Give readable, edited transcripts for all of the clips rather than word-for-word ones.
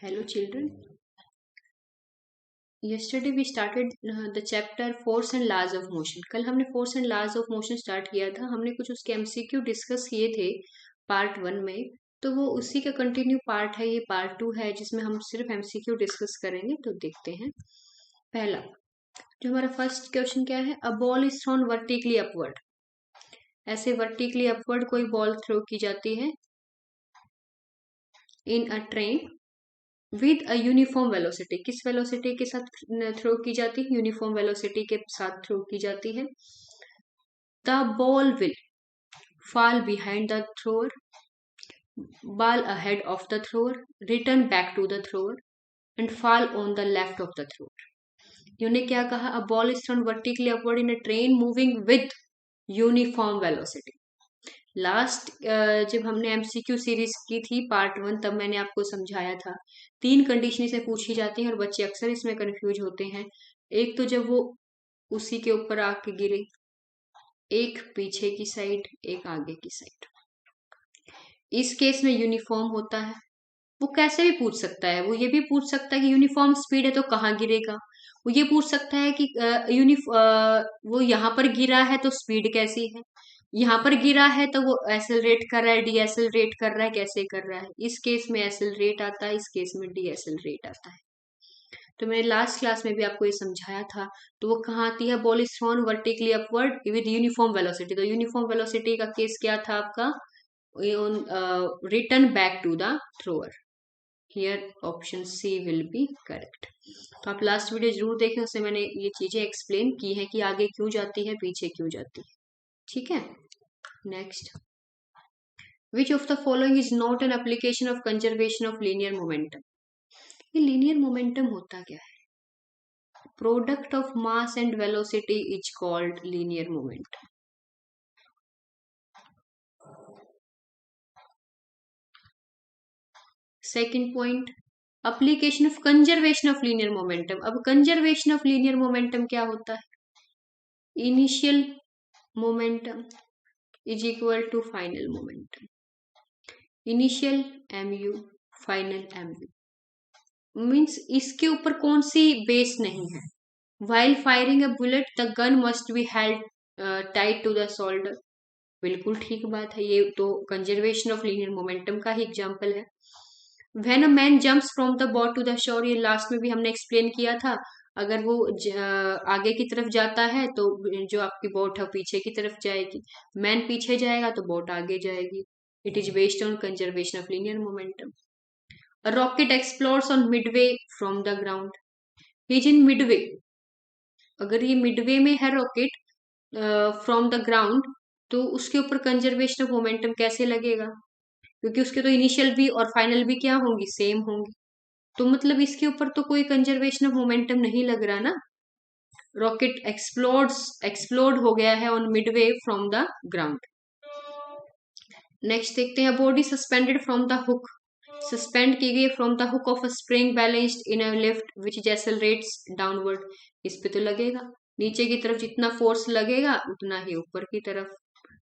Hello children. Yesterday we started the chapter force and laws of motion. कल हमने force and laws of motion start किया था. हमने कुछ उसके MCQ डिस्कस किए थे पार्ट 1 में. तो वो उसी का कंटिन्यू पार्ट है. ये पार्ट 2 है जिसमें हम सिर्फ MCQ डिस्कस करेंगे. तो देखते हैं. पहला जो हमारा फर्स्ट क्वेश्चन क्या है, a ball is thrown vertically upward. ऐसे वर्टिकली अपवर्ड कोई बॉल थ्रो की जाती है in a train with a uniform velocity. किस वेलोसिटी के साथ थ्रो की जाती है? यूनिफॉर्म वेलोसिटी के साथ थ्रो की जाती है. The ball will fall behind the thrower, ball ahead of the thrower, return back to the thrower and fall on the left of the thrower. इन्होंने क्या कहा? अ ball is thrown vertically upward in a train moving with uniform velocity. Last जब हमने MCQ series की थी part 1, तब मैंने आपको समझाया था 3 कंडीशन से पूछी जाती हैं और बच्चे अक्सर इसमें कंफ्यूज होते हैं. एक तो जब वो उसी के ऊपर आके गिरे, एक पीछे की साइड, एक आगे की साइड. इस केस में यूनिफॉर्म होता है. वो कैसे भी पूछ सकता है. वो ये भी पूछ सकता है कि यूनिफॉर्म स्पीड है तो कहाँ गिरेगा. वो ये पूछ सकता है कि वो यहाँ पर गिरा है तो स्पीड कैसी है, यहाँ पर गिरा है तो वो एसेलरेट कर रहा है, डीएसेलरेट कर रहा है, कैसे कर रहा है. इस केस में एसेलरेट आता है, इस केस में डीएसेलरेट आता है. तो मैंने लास्ट क्लास में भी आपको ये समझाया था. तो वो कहाँ आती है? Ball is thrown vertically upward with uniform velocity. तो यूनिफॉर्म वेलोसिटी का केस क्या था आपका? Return back to the thrower. Here option C will be correct. तो आप लास्ट वीडियो जरूर देखें, उससे मैंने ये चीजें एक्सप्लेन की है कि आगे क्यों जाती है, पीछे क्यों जाती है. ठीक है. Next, which of the following is not an application of conservation of linear momentum. ये लीनियर मोमेंटम होता क्या है? Product of mass and velocity is called linear momentum. Second point, application of conservation of linear momentum. अब conservation of linear momentum क्या होता है? Initial momentum is equal to final momentum. Initial mu, final mu. Means इसके ऊपर कौन सी base नहीं है. While firing a bullet the gun must be held tight to the shoulder. बिल्कुल ठीक बात है. ये तो कंजर्वेशन ऑफ लीनियर मोमेंटम का ही एग्जाम्पल है. When a man jumps from the boat to the shore, ये लास्ट में भी हमने एक्सप्लेन किया था. अगर वो आगे की तरफ जाता है तो जो आपकी बोट है पीछे की तरफ जाएगी. मैन पीछे जाएगा तो बोट आगे जाएगी. It is based on conservation of linear momentum. A rocket explodes on midway from the ground. He is in midway. अगर ये मिडवे में है रॉकेट फ्रॉम द ग्राउंड, तो उसके ऊपर कंजर्वेशन ऑफ मोमेंटम कैसे लगेगा? क्योंकि उसके तो इनिशियल भी और फाइनल भी क्या होंगी? सेम होंगी. तो मतलब इसके ऊपर तो कोई कंजर्वेशन ऑफ मोमेंटम नहीं लग रहा ना. रॉकेट एक्सप्लोड हो गया है on Midway from the ground. Next देखते हैं, body suspended from the hook. Suspend की गई from the hook of a spring balanced in a lift which accelerates downward. इस पे तो लगेगा. नीचे की तरफ जितना फोर्स लगेगा उतना ही ऊपर की तरफ.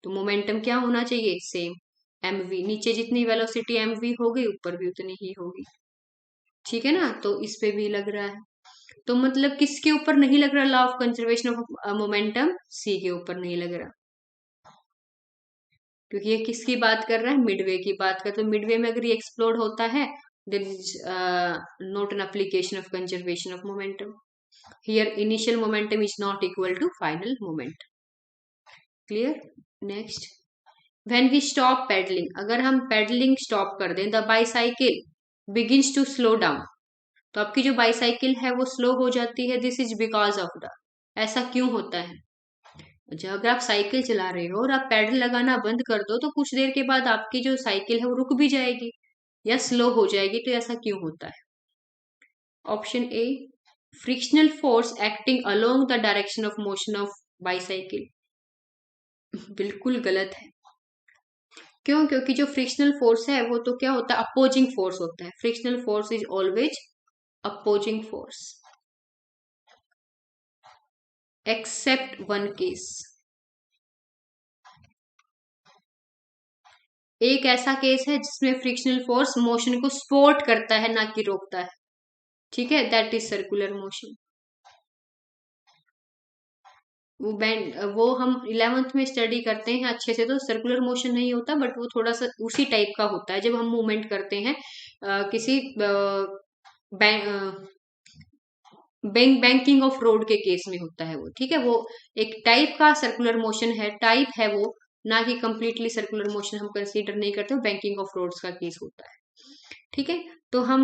तो मोमेंटम क्या होना चाहिए? सेम. mv. नीचे जितनी वेलोसिटी mv होगी ऊपर भी उतनी ही होगी. ठीक है ना. तो इस पे भी लग रहा है. तो मतलब किसके ऊपर नहीं लग रहा law of conservation of momentum? C के ऊपर नहीं लग रहा. क्योंकि ये किसकी बात कर रहा है? मिडवे की बात कर. तो मिडवे में अगर ये एक्सप्लोड होता है, there is not an application of conservation of momentum. Here initial momentum is not equal to final momentum. Clear. Next, when we stop pedalling. अगर हम पेडलिंग स्टॉप कर दें, the bicycle begins to slow down. तो आपकी जो bicycle है वो slow हो जाती है. This is because of the. ऐसा क्यों होता है? जब अगर आप साइकिल चला रहे हो और आप पैडल लगाना बंद कर दो, तो कुछ देर के बाद आपकी जो साइकिल है वो रुक भी जाएगी या स्लो हो जाएगी. तो ऐसा क्यों होता है? Option A, frictional force acting along the direction of motion of bicycle. बिल्कुल गलत है. क्यों? क्योंकि जो फ्रिक्शनल फोर्स है वो तो क्या होता है? अपोजिंग फोर्स होता है. Frictional force is always opposing force except one case. एक ऐसा केस है जिसमें फ्रिक्शनल फोर्स मोशन को सपोर्ट करता है ना कि रोकता है, ठीक है, दैट इज सर्कुलर मोशन। वो हम 11th में स्टडी करते हैं अच्छे से, तो सर्कुलर मोशन नहीं होता, बट वो थोड़ा सा उसी टाइप का होता है जब हम मूवमेंट करते हैं किसी बैंकिंग ऑफ रोड के केस में होता है वो, ठीक है। वो एक टाइप का सर्कुलर मोशन है, टाइप है वो, ना कि कंप्लीटली सर्कुलर मोशन हम कंसीडर नहीं करते, बैंकिंग ऑफ रोड्स का केस होता है, ठीक है। तो हम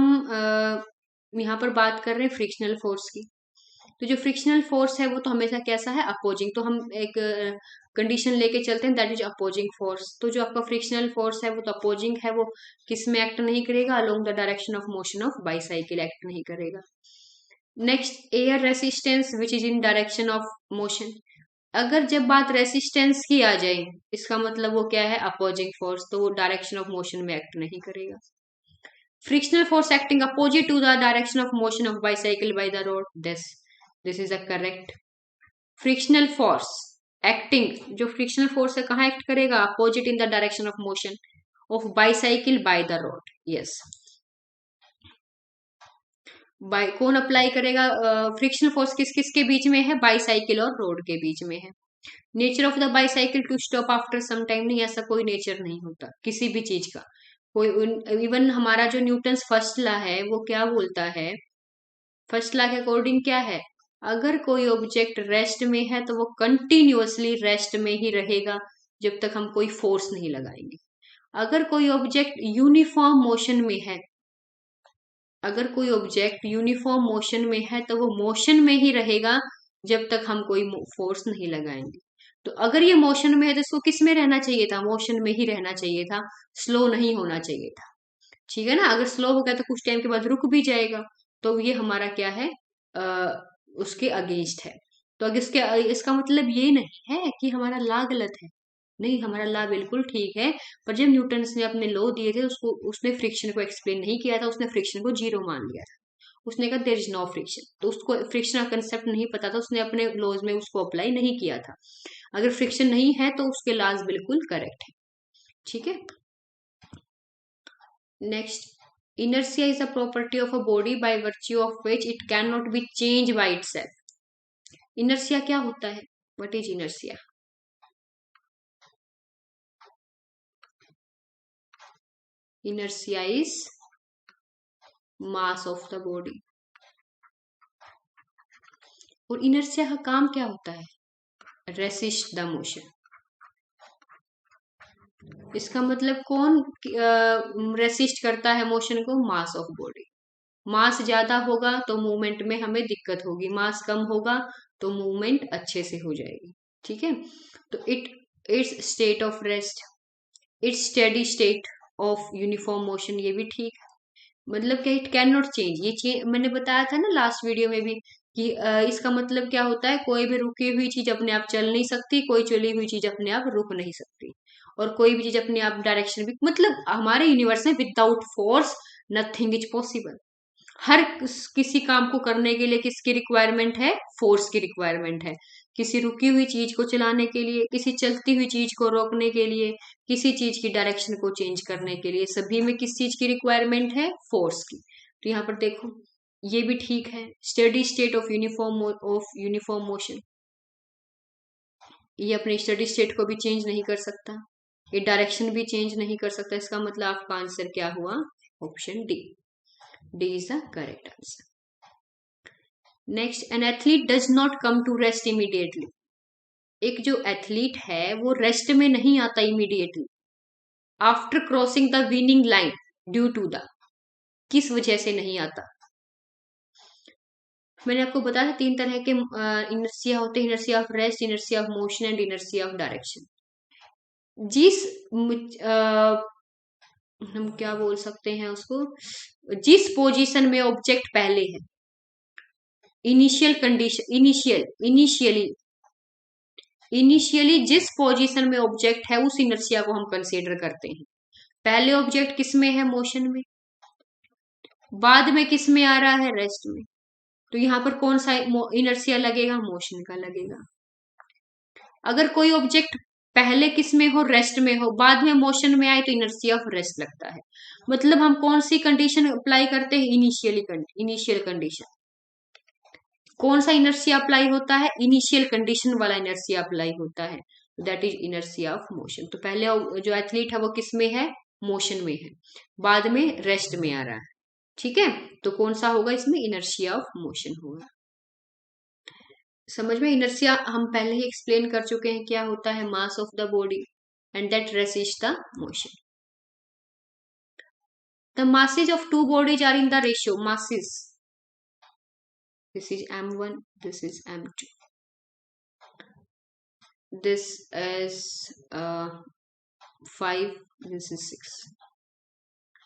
यहाँ पर बात कर रहे हैं फ्रिक्शनल फोर्स की। तो जो फ्रिक्शनल फोर्स है वो तो हमेशा कैसा है, अपोजिंग। तो हम एक कंडीशन लेके चलते हैं, दैट इज अपोजिंग फोर्स। तो जो आपका फ्रिक्शनल फोर्स है वो तो अपोजिंग है, वो किस में एक्ट नहीं करेगा, along the direction of motion of bicycle act नहीं करेगा। Next, air resistance which is in direction of motion. अगर जब बात रेसिस्टेंस की आ जाए, इसका मतलब वो क्या है, अपोजिंग फोर्स, तो वो डायरेक्शन ऑफ मोशन में एक्ट नहीं करेगा। Frictional force acting opposite to the direction of motion of bicycle by the road, this is a correct. Frictional force acting, जो फ्रिक्शनल फोर्स है कहाँ एक्ट करेगा, opposite in the direction of motion of bicycle by the road, yes. By कौन apply करेगा, frictional force किस किस के बीच में है, बाईसाइकिल और रोड के बीच में है। Nature of the bicycle to stop after some time, नहीं, ऐसा कोई नेचर नहीं होता किसी भी चीज का। कोई इवन हमारा जो न्यूटन्स फर्स्ट लॉ है वो क्या बोलता है, फर्स्ट लॉ के अकॉर्डिंग क्या है, अगर कोई ऑब्जेक्ट रेस्ट में है तो वो कंटिन्यूअसली रेस्ट में ही रहेगा जब तक हम कोई फोर्स नहीं लगाएंगे। अगर कोई ऑब्जेक्ट यूनिफॉर्म मोशन में है, अगर कोई ऑब्जेक्ट यूनिफॉर्म मोशन में है तो वो मोशन में ही रहेगा जब तक हम कोई फोर्स नहीं लगाएंगे। तो अगर ये मोशन में है तो इसको किस में रहना चाहिए था, मोशन में ही रहना चाहिए था, स्लो नहीं होना चाहिए था, ठीक है ना। अगर स्लो हो गया तो कुछ टाइम के बाद रुक भी जाएगा, तो ये हमारा क्या है, आ, उसके अगेंस्ट है। तो अगर इसका मतलब ये नहीं है कि हमारा लॉ गलत है, नहीं, हमारा लॉ बिल्कुल ठीक है। पर जब न्यूटन्स ने अपने लॉ दिए थे उसको, उसने फ्रिक्शन को एक्सप्लेन नहीं किया था, उसने फ्रिक्शन को जीरो मान लिया था। उसने कहा देयर इज नो फ्रिक्शन, तो उसको फ्रिक्शन का कंसेप्ट नहीं पता था, उसने अपने लॉज में उसको अप्लाई नहीं किया था। अगर फ्रिक्शन नहीं है तो उसके लॉज बिल्कुल करेक्ट है, ठीक है। Next, inertia is a property of a body by virtue of which it cannot be changed by itself. inertia क्या होता है, what is inertia? inertia is mass of the body. और inertia का काम क्या होता है, resist the motion. इसका मतलब कौन रेसिस्ट करता है मोशन को, मास ऑफ बॉडी। मास ज्यादा होगा तो मूवमेंट में हमें दिक्कत होगी, मास कम होगा तो मूवमेंट अच्छे से हो जाएगी, ठीक है। तो it's state of rest, it's steady state of uniform motion, ये भी ठीक है। मतलब कि इट कैन नॉट चेंज, ये चेंज मैंने बताया था ना लास्ट वीडियो में भी कि इसका मतलब क्या होता है, कोई भी रुकी हुई चीज अपने आप चल नहीं सकती, कोई चली हुई चीज अपने आप रुक नहीं सकती, और कोई भी चीज अपने आप डायरेक्शन भी, मतलब हमारे यूनिवर्स में without force nothing is possible. हर किसी काम को करने के लिए किसकी रिक्वायरमेंट है, फोर्स की रिक्वायरमेंट है। किसी रुकी हुई चीज को चलाने के लिए, किसी चलती हुई चीज को रोकने के लिए, किसी चीज की डायरेक्शन को चेंज करने के लिए, सभी में किस चीज की रिक्वायरमेंट है, फोर्स की। तो यहाँ पर देखो ये भी ठीक है, steady state of uniform motion, ये अपने स्टडी स्टेट को भी चेंज नहीं कर सकता, ये डायरेक्शन भी चेंज नहीं कर सकता। इसका मतलब आपका आंसर क्या हुआ, option D, D is the correct answer. Next, an athlete does not come to rest immediately. एक जो एथलीट है वो रेस्ट में नहीं आता immediately, after crossing the winning line, due to the, किस वजह से नहीं आता। मैंने आपको बताया 3 तरह के इनर्सिया होते हैं, inertia of rest, inertia of motion and inertia of direction. जिस हम क्या बोल सकते हैं उसको, जिस पोजीशन में ऑब्जेक्ट पहले है, इनिशियल कंडीशन, इनिशियली जिस पोजीशन में ऑब्जेक्ट है उस इनर्सिया को हम कंसीडर करते हैं। पहले ऑब्जेक्ट किस में है, मोशन में, बाद में किस में आ रहा है, रेस्ट में। तो यहाँ पर कौन सा इनर्सिया लगेगा, मोशन का लगेगा। अगर कोई ऑब्जेक्ट पहले किस में हो, रेस्ट में हो, बाद में मोशन में आए तो इनर्शिया ऑफ रेस्ट लगता है। मतलब हम कौन सी कंडीशन अप्लाई करते हैं, इनिशियल कंडीशन। कौन सा इनर्शिया अप्लाई होता है, इनिशियल कंडीशन वाला इनर्शिया अप्लाई होता है, that is inertia of motion. तो पहले जो एथलीट है वो किस में है, मोशन में है, बाद में रेस्ट में आ रहा है। ठीक है, तो कौन सा होगा इसमें, इनर्शिया ऑफ मोशन होगा। समझ में, इनर्शिया हम पहले ही एक्सप्लेन कर चुके हैं क्या होता है, mass of the body and that resist the motion. The masses of two bodies are in the ratio, masses, this is m1, this is m2, this is 5, this is 6.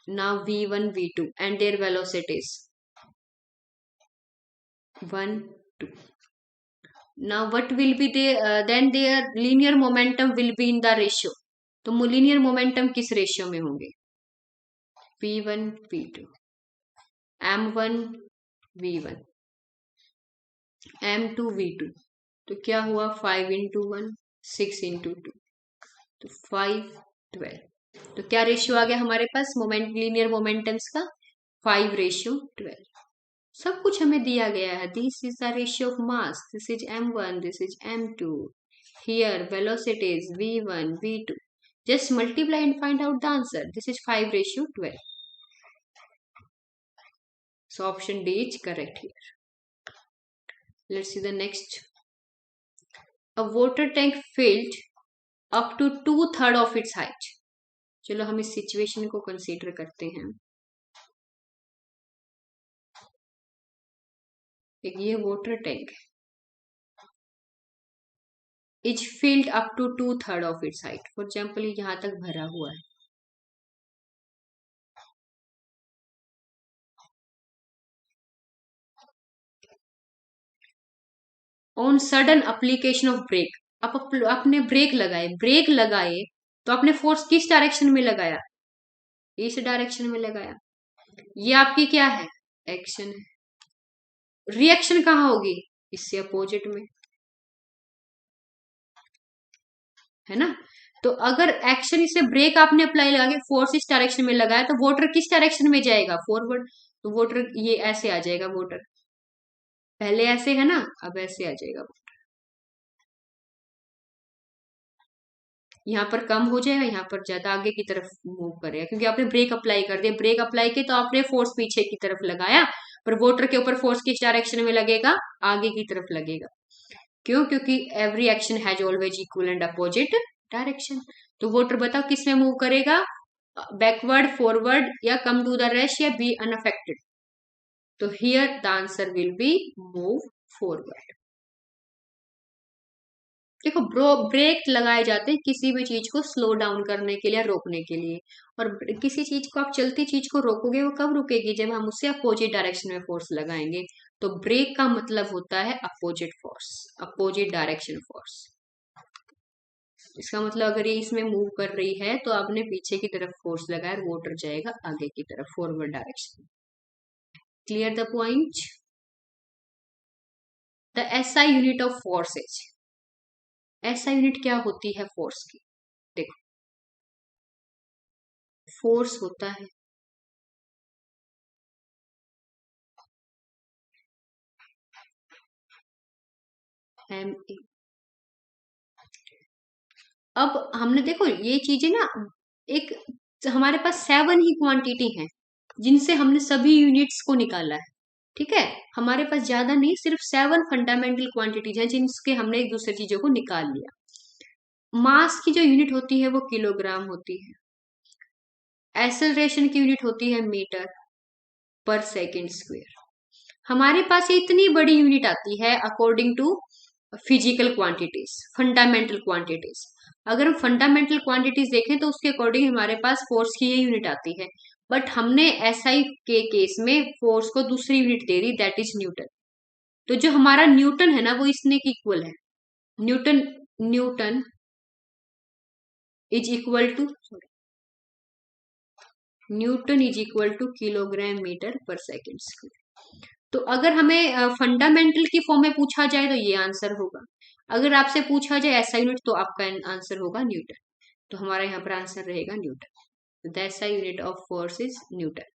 Now v1 v2 and their velocities 1 2. Now what will be the then their linear momentum will be in the ratio. तो linear momentum किस ratio में होंगे, v1 v2, m1 v1, m2 v2। तो क्या हुआ, 5 into 1 6 into 2, तो 5 12। तो क्या रेशियो आ गया हमारे पास लीनियर मोमेंटम्स का, 5:12। सब कुछ हमें दिया गया है, this is the ratio of mass, this is m1, this is m2, here velocities v1 v2, just multiply and find out the answer, this is 5:12। so option D is correct here. Let's see the next. A water tank filled up to 2/3 of its height. चलो हम इस situation को consider करते हैं। एक ये water tank is filled up to 2/3 of its height. For example यहां तक भरा हुआ है, on sudden application of brake. आपने ब्रेक लगाए तो आपने फोर्स किस डायरेक्शन में लगाया, इस डायरेक्शन में लगाया। ये आपकी क्या है, एक्शन है। रिएक्शन कहाँ होगी, इससे अपोजिट में, है ना। तो अगर एक्शन इसे ब्रेक आपने अप्लाई लगा के फोर्स इस डायरेक्शन में लगाया तो वाटर किस डायरेक्शन में जाएगा, फॉरवर्ड। तो वाटर ये ऐसे आ जाएगा, वाटर पहले ऐसे है ना, अब ऐसे आ जाएगा, यहाँ पर कम हो जाएगा, यहाँ पर ज्यादा आगे की तरफ मूव करेगा, क्योंकि आपने ब्रेक अप्लाई कर दिया। ब्रेक अप्लाई किया तो आपने फोर्स पीछे की तरफ लगाया, पर वाटर के ऊपर फोर्स किस डायरेक्शन में लगेगा, आगे की तरफ लगेगा। क्यों, क्योंकि every action has always equal and opposite direction. तो वाटर बताओ किस में मूव करेगा, बैकवर्ड, फॉरवर्ड, या कम टू द रेस्ट, या बी अनअफेक्टेड। तो here the answer will be move forward. देखो ब्रेक लगाए जाते हैं किसी भी चीज को स्लो डाउन करने के लिए, रोकने के लिए। और किसी चीज को आप चलती चीज को रोकोगे, वो कब रुकेगी, जब हम उससे अपोजिट डायरेक्शन में फोर्स लगाएंगे। तो ब्रेक का मतलब होता है opposite force, opposite direction force. इसका मतलब अगर ये इसमें मूव कर रही है तो आपने पीछे की तरफ फोर्स लगाया, वाटर जाएगा आगे की तरफ, forward direction. Clear the point. The SI unit of force is, SI unit क्या होती है फोर्स की, देखो फोर्स होता है एम ए। अब हमने देखो ये चीजें ना, एक हमारे पास 7 ही क्वांटिटी है जिनसे हमने सभी यूनिट्स को निकाला है। ठीक है, हमारे पास ज्यादा नहीं, सिर्फ 7 फंडामेंटल क्वांटिटीज हैं जिनके हमने एक दूसरे चीजों को निकाल लिया। मास की जो यूनिट होती है वो किलोग्राम होती है, एक्सेलरेशन की यूनिट होती है मीटर पर सेकेंड स्क्वायर। हमारे पास इतनी बड़ी यूनिट आती है according to physical quantities, fundamental quantities. अगर हम फंडामेंटल क्वांटिटीज देखें तो उसके अकॉर्डिंग हमारे पास फोर्स की ये यूनिट आती है, बट हमने एसआई के केस में फोर्स को दूसरी unit they the, that is Newton. तो जो हमारा न्यूटन है ना वो इसने के इक्वल है, Newton Newton is equal to, Newton is equal to kilogram metre per second square. तो अगर हमें फंडामेंटल की फॉर्म में पूछा जाए तो ये आंसर होगा। अगर आपसे पूछा जाए ऐसा यूनिट तो आपका आंसर होगा न्यूटन। तो हमारा यहाँ पर आंसर रहेगा Newton. The SI unit of force is Newton.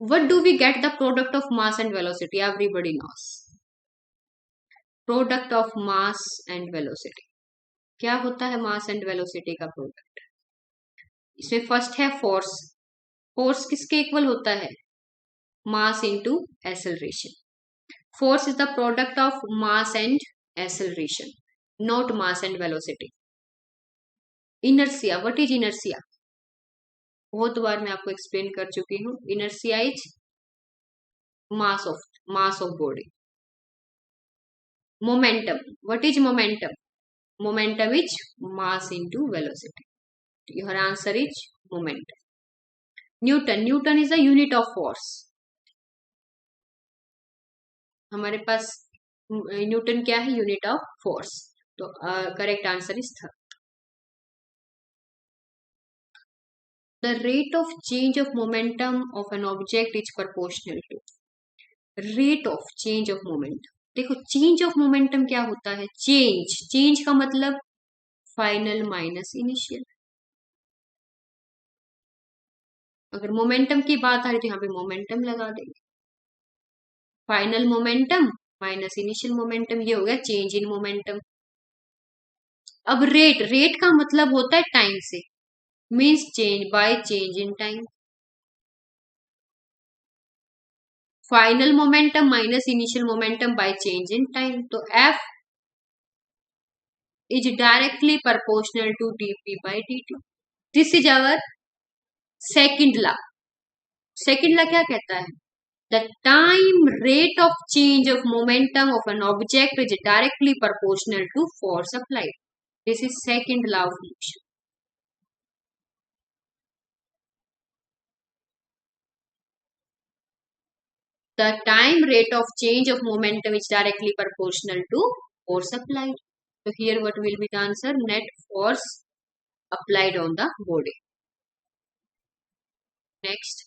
What do we get the product of mass and velocity? Everybody knows. Product of mass and velocity. क्या होता है mass and velocity का प्रोडक्ट? इसमें फर्स्ट है force. Force किसके equal होता है? मास into acceleration. Force is the product of mass and acceleration, not mass and velocity. Inertia, what is inertia? बहुत बार मैं आपको एक्सप्लेन कर चुकी हूँ। Inertia is mass of body. Momentum, what is momentum? Momentum is mass into velocity. Your answer is momentum. Newton is the unit of force. हमारे पास Newton क्या है? Unit of force. तो correct answer is third. The rate of change of momentum of an object is proportional to rate of change of momentum. देखो change of momentum क्या होता है? Change का मतलब फाइनल माइनस इनिशियल। अगर momentum की बात आ रही तो यहाँ पे मोमेंटम लगा देंगे। Final momentum minus initial momentum, ये हो गया चेंज इन मोमेंटम। अब रेट का मतलब होता है टाइम से, means change by change in time. Final momentum minus initial momentum by change in time. तो F is directly proportional to dp by dt। This is our second law. Second law क्या कहता है? The time rate of change of momentum of an object is directly proportional to force applied. This is second law of motion. The time rate of change of momentum is directly proportional to force applied. So here what will be the answer? Net force applied on the body. Next,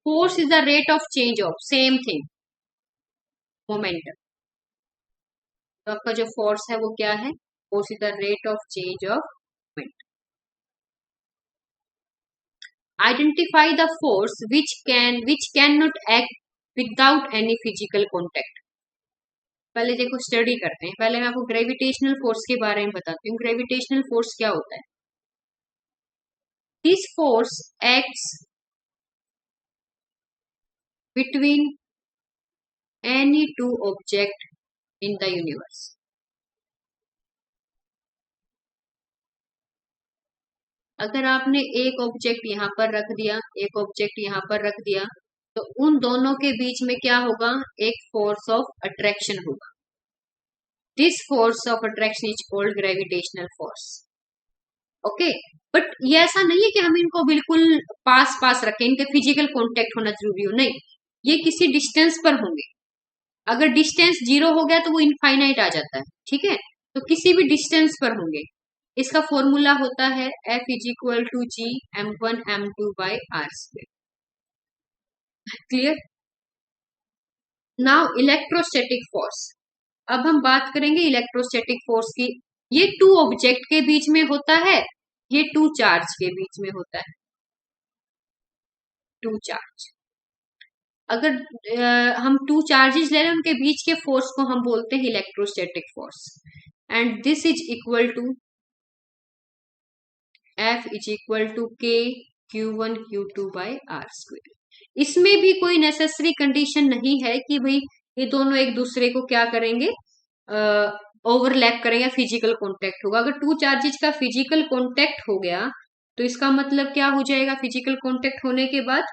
force is the rate of change of same thing, momentum. तो आपका जो force है वो क्या है? Force is the rate of change of momentum. Identify the force which can not act without any physical contact. पहले देखो study करते हैं। पहले मैं आपको ग्रेविटेशनल फोर्स के बारे में बताती हूँ। ग्रेविटेशनल फोर्स क्या होता है? This force acts between any two object in the universe. अगर आपने एक ऑब्जेक्ट यहाँ पर रख दिया, एक ऑब्जेक्ट यहाँ पर रख दिया, तो उन दोनों के बीच में क्या होगा? एक फोर्स ऑफ अट्रैक्शन होगा। This force of attraction is called gravitational force. Okay, but ये ऐसा नहीं है कि हम इनको बिल्कुल पास पास रखें, इनके फिजिकल कांटेक्ट होना जरूरी हो, नहीं। ये किसी डिस्टेंस पर होंगे। अगर डिस्टेंस 0 हो गया तो वो इनफाइनाइट आ जाता है, ठीक है? तो किसी भी डिस्टेंस पर होंगे। इसका फॉर्मूला होता है F is equal to G m1 m2 by r square. Clear? Now electrostatic force. अब हम बात करेंगे इलेक्ट्रोस्टैटिक फोर्स की। ये टू ऑब्जेक्ट के बीच में होता है, ये टू चार्ज के बीच में होता है। टू चार्ज, अगर हम टू चार्जेस ले रहे हैं, उनके बीच के फोर्स को हम बोलते हैं electrostatic force. And this is equal to F is equal to K Q1 Q2 by r square. इसमें भी कोई नेसेसरी कंडीशन नहीं है कि भाई ये दोनों एक दूसरे को क्या करेंगे, ओवरलैप करेंगे, फिजिकल कांटेक्ट होगा। अगर टू चार्जेस का फिजिकल कांटेक्ट हो गया तो इसका मतलब क्या हो जाएगा? फिजिकल कांटेक्ट होने के बाद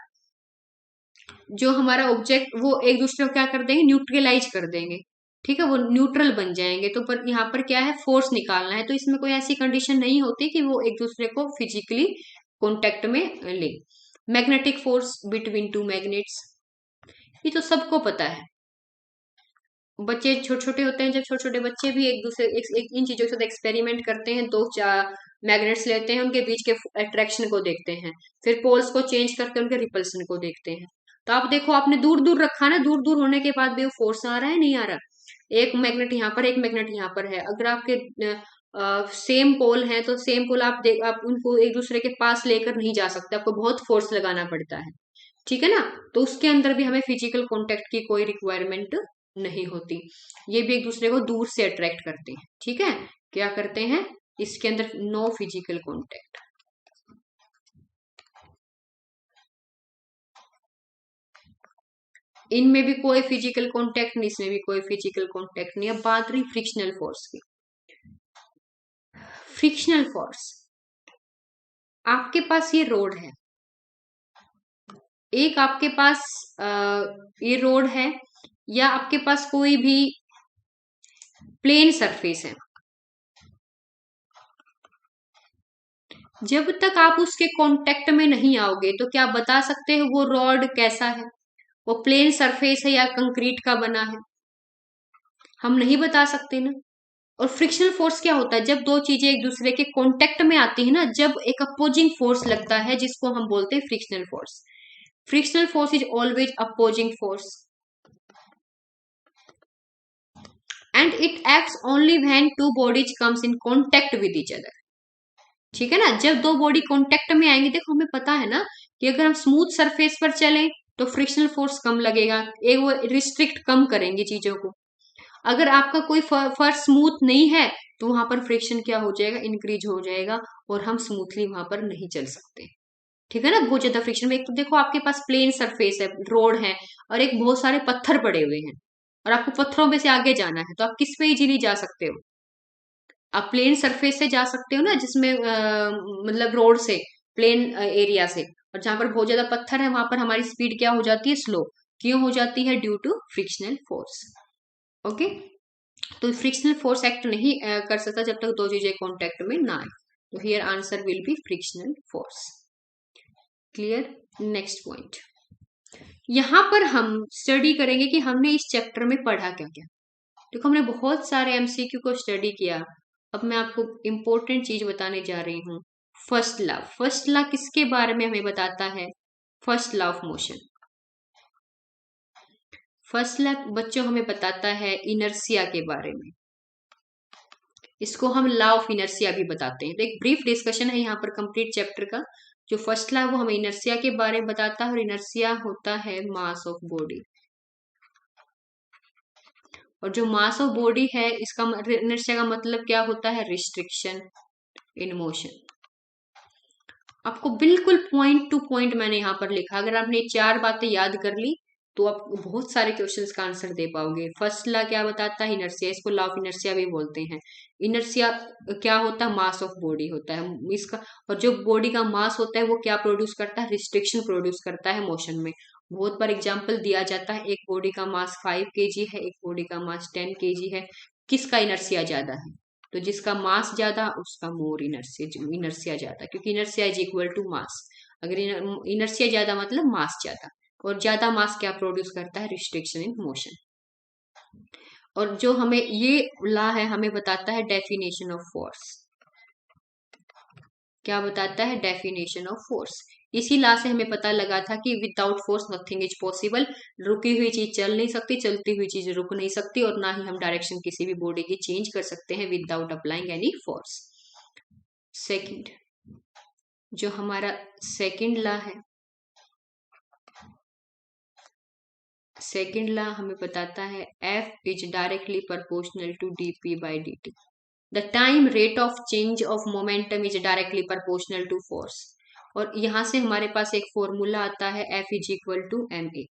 जो हमारा ऑब्जेक्ट वो एक दूसरे को क्या कर देंगे? न्यूट्रलाइज कर देंगे, ठीक है? वो न्यूट्रल बन जाएंगे। तो पर यहाँ पर क्या है? फोर्स निकालना है, तो इसमें कोई ऐसी कंडीशन नहीं होती कि वो एक दूसरे को फिजिकली कॉन्टेक्ट में ले। Magnetic force between two magnets, ये तो सबको पता है। बच्चे छोटे छोटे होते हैं, जब छोटे छोटे बच्चे भी एक दूसरे इन चीजों के साथ एक्सपेरिमेंट करते हैं, मैग्नेट्स लेते हैं, उनके बीच के अट्रैक्शन को देखते हैं, फिर पोल्स को चेंज करके उनके रिपल्सन को देखते हैं। तो आप देखो, आपने दूर दूर रखा ना, दूर दूर होने के बाद भी वो फोर्स आ रहा है नहीं आ रहा। एक मैग्नेट यहाँ पर, एक मैग्नेट यहाँ पर है, अगर आपके सेम पोल है तो सेम पोल आप उनको एक दूसरे के पास लेकर नहीं जा सकते, आपको बहुत फोर्स लगाना पड़ता है, ठीक है ना। तो उसके अंदर भी हमें फिजिकल कांटेक्ट की कोई रिक्वायरमेंट नहीं होती, ये भी एक दूसरे को दूर से अट्रैक्ट करते हैं, ठीक है। क्या करते हैं इसके अंदर, नो फिजिकल कांटेक्ट। इनमें भी कोई फिजिकल कांटेक्ट नहीं, इसमें भी कोई फिजिकल कांटेक्ट नहीं। अब बात रही फ्रिक्शनल फोर्स की। फ्रिक्शनल फोर्स, आपके पास ये रोड है, एक आपके पास ये रोड है, या आपके पास कोई भी प्लेन सरफेस है, जब तक आप उसके कांटेक्ट में नहीं आओगे तो क्या बता सकते हो वो रॉड कैसा है, वो प्लेन सरफेस है या कंक्रीट का बना है, हम नहीं बता सकते ना। और फ्रिक्शनल फोर्स क्या होता है, जब दो चीजें एक दूसरे के कांटेक्ट में आती है ना, जब एक अपोजिंग फोर्स लगता है, जिसको हम बोलते हैं frictional force. Frictional force is always opposing force and it acts only when two bodies comes in contact with each other, ठीक है ना। जब दो बॉडी कांटेक्ट में आएंगे, देखो हमें पता है ना कि अगर हम स्मूथ सरफेस पर चलें तो फ्रिक्शनल फोर्स कम लगेगा, एक वो रिस्ट्रिक्ट कम करेंगे चीजों को। अगर आपका कोई फर्श स्मूथ नहीं है तो वहां पर फ्रिक्शन क्या हो जाएगा, इंक्रीज हो जाएगा, और हम स्मूथली वहां पर नहीं चल सकते, ठीक है ना। बहुत ज्यादा फ्रिक्शन में, एक तो देखो आपके पास प्लेन सरफेस है, रोड है, और एक बहुत सारे पत्थर पड़े हुए हैं, और आपको पत्थरों में से आगे जाना है, तो आप किस पे इजीली जा सकते हो, आप प्लेन सरफेस से जा सकते हो ना, जिसमें मतलब रोड से, प्लेन एरिया से। और जहां पर बहुत ज्यादा पत्थर है वहां पर हमारी स्पीड क्या हो जाती है, स्लो। क्यों हो जाती है, due to frictional force. Okay, तो फ्रिक्शनल फोर्स एक्ट नहीं कर सकता जब तक दो चीजें कांटेक्ट में ना आए, तो here answer will be frictional force. Clear. Next point, यहां पर हम स्टडी करेंगे कि हमने इस चैप्टर में पढ़ा क्या क्या। देखो हमने बहुत सारे एमसीक्यू को स्टडी किया, अब मैं आपको इंपॉर्टेंट चीज बताने जा रही हूँ। फर्स्ट लॉ, फर्स्ट लॉ किसके बारे में हमें बताता है, first law of motion. First law बच्चों हमें बताता है इनर्सिया के बारे में, इसको हम लॉ ऑफ इनर्सिया भी बताते हैं। तो एक ब्रीफ डिस्कशन है यहाँ पर कंप्लीट चैप्टर का। जो फर्स्ट लॉ है वो हमें इनर्सिया के बारे में बताता है, और इनर्सिया होता है मास ऑफ बॉडी। और जो मास ऑफ बॉडी है, इसका इनर्शिया का मतलब क्या होता है, रिस्ट्रिक्शन इन मोशन। आपको बिल्कुल पॉइंट टू पॉइंट मैंने यहाँ पर लिखा, अगर आपने ये चार बातें याद कर ली तो आप बहुत सारे क्वेश्चंस का आंसर दे पाओगे। फर्स्ट लॉ क्या बताता है, इनर्शिया, इसको लॉ ऑफ इनर्शिया भी बोलते हैं। इनर्शिया क्या होता है, मास ऑफ बॉडी होता है इसका। और जो बॉडी का मास होता है वो क्या प्रोड्यूस करता है, रिस्ट्रिक्शन प्रोड्यूस करता है मोशन में। बहुत बार एग्जाम्पल दिया जाता है, एक बॉडी का मास 5 kg है, एक बॉडी का मास 10 kg है, किसका इनर्शिया ज्यादा है, तो जिसका मास ज्यादा उसका मोर इनर्शिया ज्यादा, क्योंकि inertia is equal to mass. अगर इनर्शिया ज्यादा मतलब मास ज्यादा, और ज्यादा मास क्या प्रोड्यूस करता है, रिस्ट्रिक्शन इन मोशन। और जो हमें ये ला है हमें बताता है डेफिनेशन ऑफ फोर्स। क्या बताता है, डेफिनेशन ऑफ फोर्स। इसी ला से हमें पता लगा था कि without force nothing is possible, रुकी हुई चीज चल नहीं सकती, चलती हुई चीज रुक नहीं सकती, और ना ही हम डायरेक्शन किसी भी बॉडी की चेंज कर सकते हैं without applying any force. Second, जो हमारा सेकंड ला है, सेकंड ला हमें बताता है F is directly proportional to dp by dt। The time rate of change of momentum is directly proportional to force. और यहां से हमारे पास एक फॉर्मूला आता है, F is equal to M A,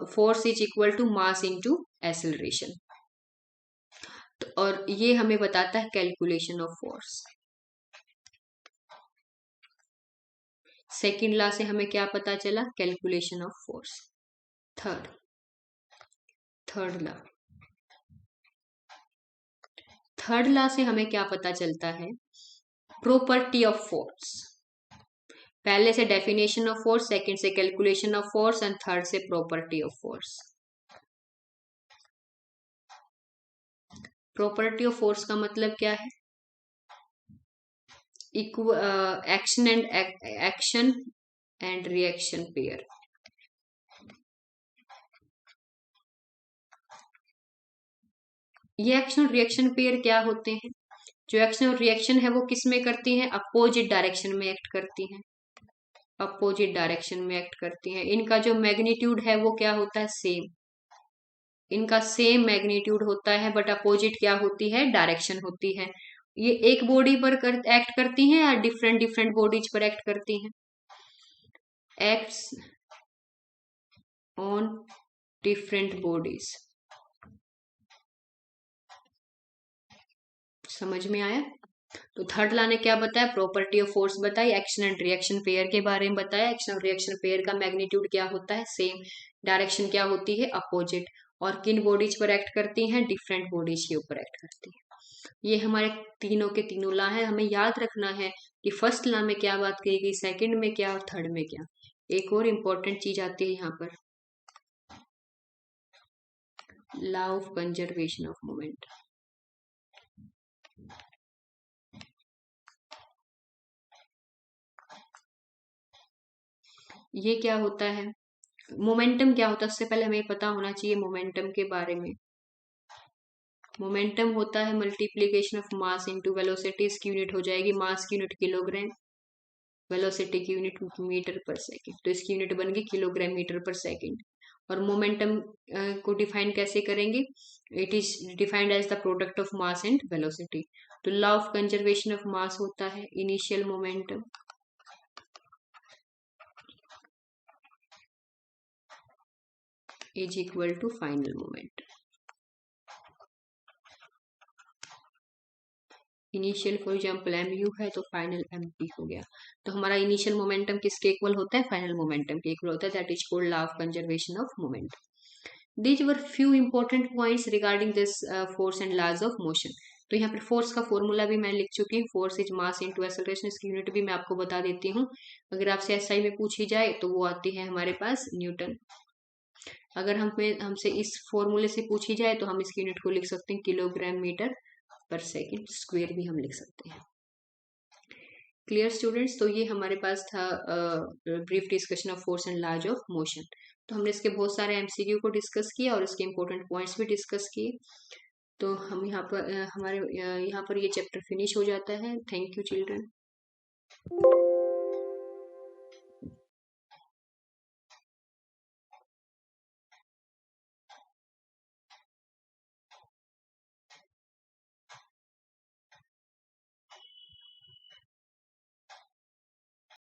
force is equal to mass into acceleration. और ये हमें बताता है calculation of force. Second law से हमें क्या पता चला, calculation of force. Third, third law, third law से हमें क्या पता चलता है, प्रॉपर्टी ऑफ फोर्स। पहले से डेफिनेशन ऑफ फोर्स, सेकंड से calculation of force, and third से property of force. Property of force का मतलब क्या है, एक्शन एंड रिएक्शन पेयर। ये एक्शन और रिएक्शन पेयर क्या होते हैं? जो एक्शन और रिएक्शन है वो किस में करती हैं? अपोजिट डायरेक्शन में एक्ट करती हैं। अपोजिट डायरेक्शन में एक्ट करती हैं। इनका जो मैग्नीट्यूड है वो क्या होता है? सेम। इनका सेम मैग्नीट्यूड होता है, बट अपोजिट क्या होती है? डायरेक्शन होती है। ये एक बॉडी पर एक्ट करती हैं या डिफरेंट डिफरेंट बॉडीज पर एक्ट करती हैं? Acts on different bodies. समझ में आया? तो थर्ड लॉ ने क्या बताया? प्रॉपर्टी ऑफ फोर्स बताई, एक्शन एंड रिएक्शन पेयर के बारे में बताया। एक्शन और रिएक्शन पेयर का मैग्नीट्यूड क्या होता है? सेम। डायरेक्शन क्या होती है? अपोजिट। और किन बॉडीज पर एक्ट करती हैं? डिफरेंट बॉडीज के ऊपर एक्ट करती है। ये हमारे तीनों के तीनों लॉ है। हमें याद रखना है कि फर्स्ट लॉ में क्या बात कही गई, सेकंड में क्या और थर्ड में क्या। एक और इम्पोर्टेंट चीज आती है यहाँ पर, law of conservation of moment. ये क्या होता है? मोमेंटम क्या होता है? उससे पहले हमें पता होना चाहिए मोमेंटम के बारे में। मोमेंटम होता है multiplication of mass into velocity. इसकी यूनिट हो जाएगी मास की यूनिट किलोग्राम, वेलोसिटी की यूनिट मीटर पर सेकंड, तो इसकी यूनिट बन गई किलोग्राम मीटर पर सेकंड। और मोमेंटम को डिफाइन कैसे करेंगे? It is defined as the product of mass and velocity. तो law of conservation of mass होता है initial momentum is equal to final moment. Initial for example M U है तो फाइनल एम पी हो गया। तो हमारा इनिशियल मोमेंटम किसके इक्वल होता है? फाइनल मोमेंटम के इक्वल होता है। That is called law of conservation of moment. These were few important points regarding this force and laws of motion. तो यहाँ पर फोर्स का फॉर्मूला भी मैं लिख चुकी हूँ, force is mass into acceleration. इसकी यूनिट भी मैं आपको बता देती हूँ। अगर आपसे एसआई में पूछी जाए तो वो आती है हमारे पास न्यूटन। अगर हमसे इस फॉर्मूले से पूछी जाए तो हम इसकी यूनिट को लिख सकते हैं किलोग्राम मीटर पर सेकंड स्क्वायर भी हम लिख सकते हैं। Clear students? तो ये हमारे पास था brief discussion of force and laws of motion. तो हमने इसके बहुत सारे एमसीक्यू को डिस्कस किया और इसके इंपॉर्टेंट पॉइंट्स भी डिस्कस किए। तो हम यहाँ पर हमारे यहाँ पर ये चैप्टर फिनिश हो जाता है। Thank you children.